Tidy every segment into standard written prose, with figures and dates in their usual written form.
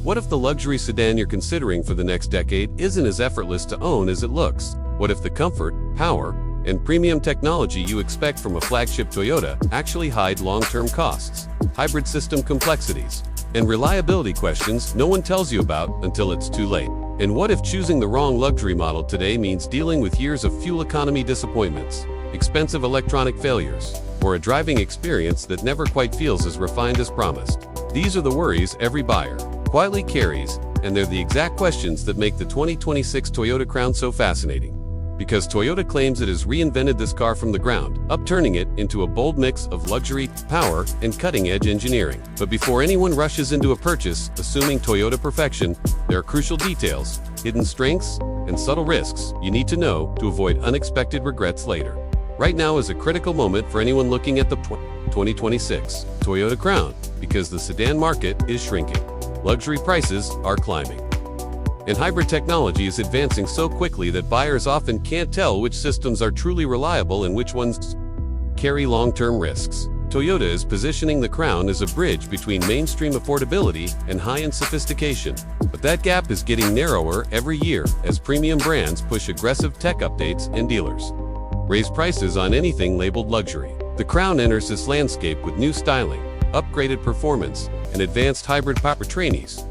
What if the luxury sedan you're considering for the next decade isn't as effortless to own as it looks? What if the comfort, power, and premium technology you expect from a flagship Toyota actually hide long-term costs, hybrid system complexities, and reliability questions no one tells you about until it's too late? And what if choosing the wrong luxury model today means dealing with years of fuel economy disappointments, expensive electronic failures, or a driving experience that never quite feels as refined as promised? These are the worries every buyer quietly carries, and they're the exact questions that make the 2026 Toyota Crown so fascinating. Because Toyota claims it has reinvented this car from the ground up, turning it into a bold mix of luxury, power, and cutting-edge engineering. But before anyone rushes into a purchase, assuming Toyota perfection, there are crucial details, hidden strengths, and subtle risks you need to know to avoid unexpected regrets later. Right now is a critical moment for anyone looking at the 2026 Toyota Crown, because the sedan market is shrinking. Luxury prices are climbing, and hybrid technology is advancing so quickly that buyers often can't tell which systems are truly reliable and which ones carry long-term risks. Toyota is positioning the Crown as a bridge between mainstream affordability and high-end sophistication. But that gap is getting narrower every year as premium brands push aggressive tech updates and dealers raise prices on anything labeled luxury. The Crown enters this landscape with new styling, upgraded performance, and advanced hybrid powertrains.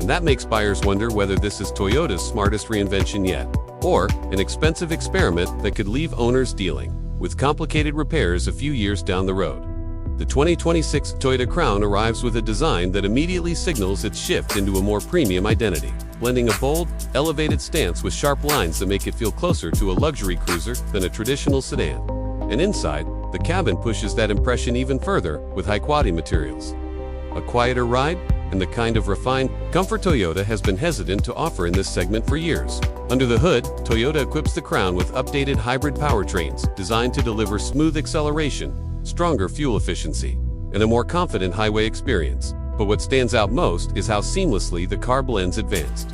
And that makes buyers wonder whether this is Toyota's smartest reinvention yet, or an expensive experiment that could leave owners dealing with complicated repairs a few years down the road. The 2026 Toyota Crown arrives with a design that immediately signals its shift into a more premium identity, blending a bold, elevated stance with sharp lines that make it feel closer to a luxury cruiser than a traditional sedan. And inside, the cabin pushes that impression even further with high-quality materials. A quieter ride, and the kind of refined comfort Toyota has been hesitant to offer in this segment for years. Under the hood, Toyota equips the Crown with updated hybrid powertrains designed to deliver smooth acceleration, stronger fuel efficiency, and a more confident highway experience. But what stands out most is how seamlessly the car blends advanced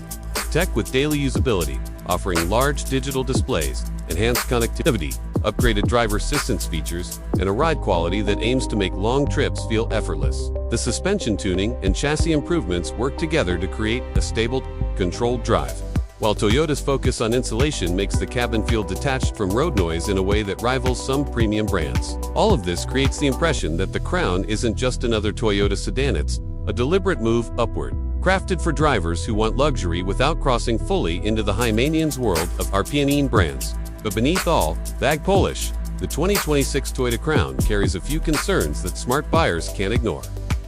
tech with daily usability, offering large digital displays, enhanced connectivity, upgraded driver assistance features, and a ride quality that aims to make long trips feel effortless. The suspension tuning and chassis improvements work together to create a stable, controlled drive, while Toyota's focus on insulation makes the cabin feel detached from road noise in a way that rivals some premium brands. All of this creates the impression that the Crown isn't just another Toyota sedan, it's a deliberate move upward, crafted for drivers who want luxury without crossing fully into the high maintenance world of European brands. But beneath all, that polish, the 2026 Toyota Crown carries a few concerns that smart buyers can't ignore.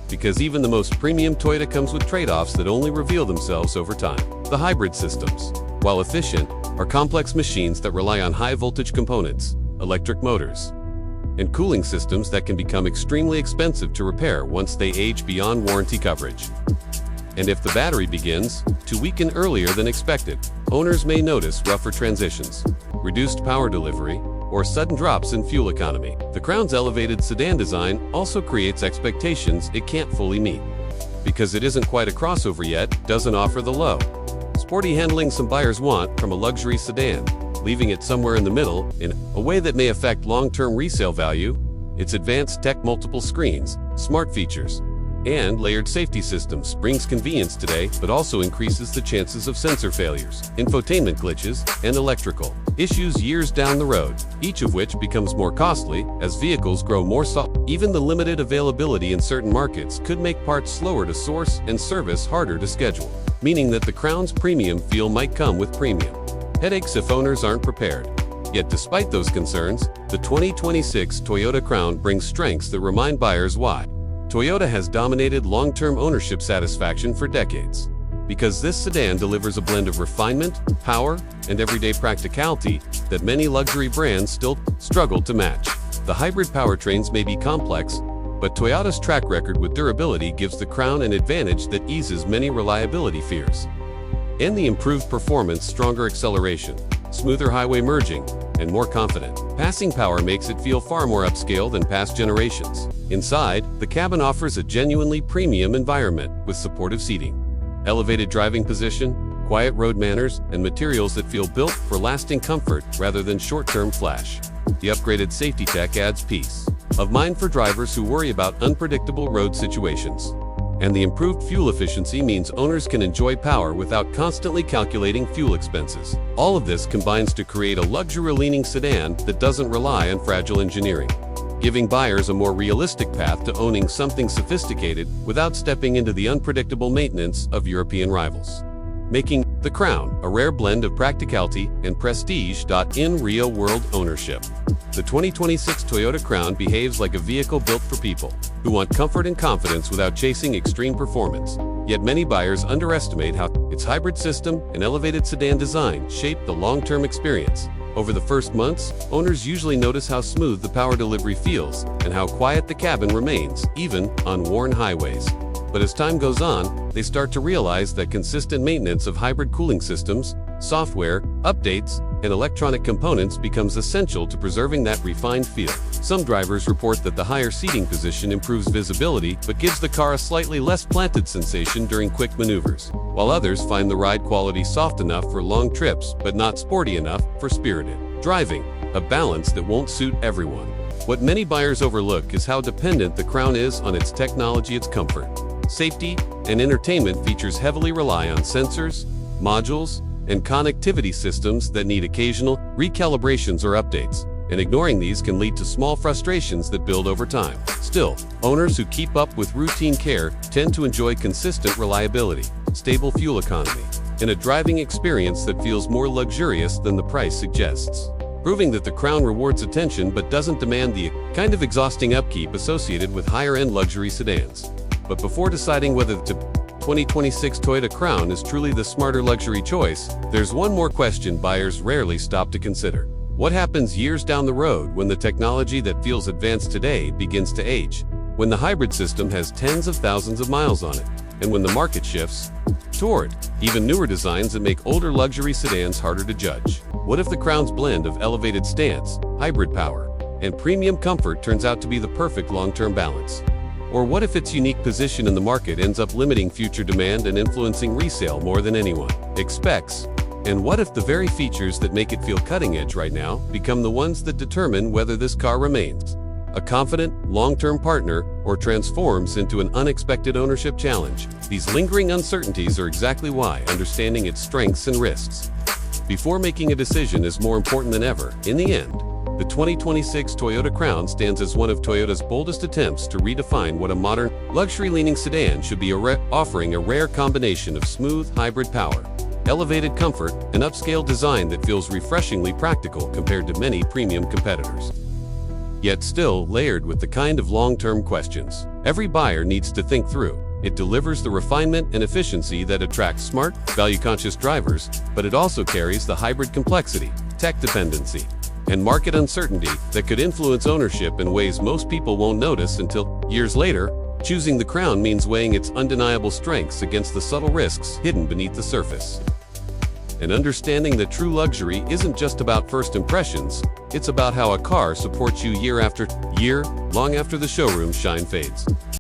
Because even the most premium Toyota comes with trade-offs that only reveal themselves over time. The hybrid systems, while efficient, are complex machines that rely on high-voltage components, electric motors, and cooling systems that can become extremely expensive to repair once they age beyond warranty coverage. And if the battery begins to weaken earlier than expected, owners may notice rougher transitions, reduced power delivery, or sudden drops in fuel economy. The Crown's elevated sedan design also creates expectations it can't fully meet. Because it isn't quite a crossover yet, doesn't offer the low, sporty handling some buyers want from a luxury sedan, leaving it somewhere in the middle in a way that may affect long-term resale value. Its advanced tech, multiple screens, smart features, and layered safety systems brings convenience today, but also increases the chances of sensor failures, infotainment glitches, and electrical issues years down the road, each of which becomes more costly as vehicles grow more soft. Even the limited availability in certain markets could make parts slower to source and service harder to schedule, meaning that the Crown's premium feel might come with premium headaches if owners aren't prepared. Yet despite those concerns, the 2026 Toyota Crown brings strengths that remind buyers why Toyota has dominated long-term ownership satisfaction for decades. Because this sedan delivers a blend of refinement, power, and everyday practicality that many luxury brands still struggle to match. The hybrid powertrains may be complex, but Toyota's track record with durability gives the Crown an advantage that eases many reliability fears. And the improved performance, stronger acceleration, smoother highway merging, and more confident passing power makes it feel far more upscale than past generations. Inside, the cabin offers a genuinely premium environment with supportive seating, elevated driving position, quiet road manners, and materials that feel built for lasting comfort rather than short-term flash. The upgraded safety tech adds peace of mind for drivers who worry about unpredictable road situations. And the improved fuel efficiency means owners can enjoy power without constantly calculating fuel expenses. All of this combines to create a luxury-leaning sedan that doesn't rely on fragile engineering, giving buyers a more realistic path to owning something sophisticated without stepping into the unpredictable maintenance of European rivals, making the Crown a rare blend of practicality and prestige in real-world ownership. The 2026 Toyota Crown behaves like a vehicle built for people who want comfort and confidence without chasing extreme performance. Yet many buyers underestimate how its hybrid system and elevated sedan design shape the long-term experience. Over the first months, owners usually notice how smooth the power delivery feels and how quiet the cabin remains, even on worn highways. But as time goes on, they start to realize that consistent maintenance of hybrid cooling systems, software, updates, and electronic components becomes essential to preserving that refined feel. Some drivers report that the higher seating position improves visibility but gives the car a slightly less planted sensation during quick maneuvers, while others find the ride quality soft enough for long trips but not sporty enough for spirited driving, a balance that won't suit everyone. What many buyers overlook is how dependent the Crown is on its technology. Its comfort, safety, and entertainment features heavily rely on sensors, modules, and connectivity systems that need occasional recalibrations or updates, and ignoring these can lead to small frustrations that build over time. Still, owners who keep up with routine care tend to enjoy consistent reliability, stable fuel economy, and a driving experience that feels more luxurious than the price suggests, proving that the Crown rewards attention but doesn't demand the kind of exhausting upkeep associated with higher-end luxury sedans. But before deciding whether the 2026 Toyota Crown is truly the smarter luxury choice, there's one more question buyers rarely stop to consider. What happens years down the road when the technology that feels advanced today begins to age? When the hybrid system has tens of thousands of miles on it? And when the market shifts toward even newer designs that make older luxury sedans harder to judge? What if the Crown's blend of elevated stance, hybrid power, and premium comfort turns out to be the perfect long-term balance? Or what if its unique position in the market ends up limiting future demand and influencing resale more than anyone expects? And what if the very features that make it feel cutting edge right now become the ones that determine whether this car remains a confident, long-term partner or transforms into an unexpected ownership challenge? These lingering uncertainties are exactly why understanding its strengths and risks before making a decision is more important than ever. In the end, the 2026 Toyota Crown stands as one of Toyota's boldest attempts to redefine what a modern, luxury-leaning sedan should be, offering a rare combination of smooth, hybrid power, elevated comfort, and upscale design that feels refreshingly practical compared to many premium competitors, yet still layered with the kind of long-term questions every buyer needs to think through. It delivers the refinement and efficiency that attracts smart, value-conscious drivers, but it also carries the hybrid complexity, tech dependency, and market uncertainty that could influence ownership in ways most people won't notice until years later. Choosing the Crown means weighing its undeniable strengths against the subtle risks hidden beneath the surface, and understanding that true luxury isn't just about first impressions, it's about how a car supports you year after year, long after the showroom shine fades.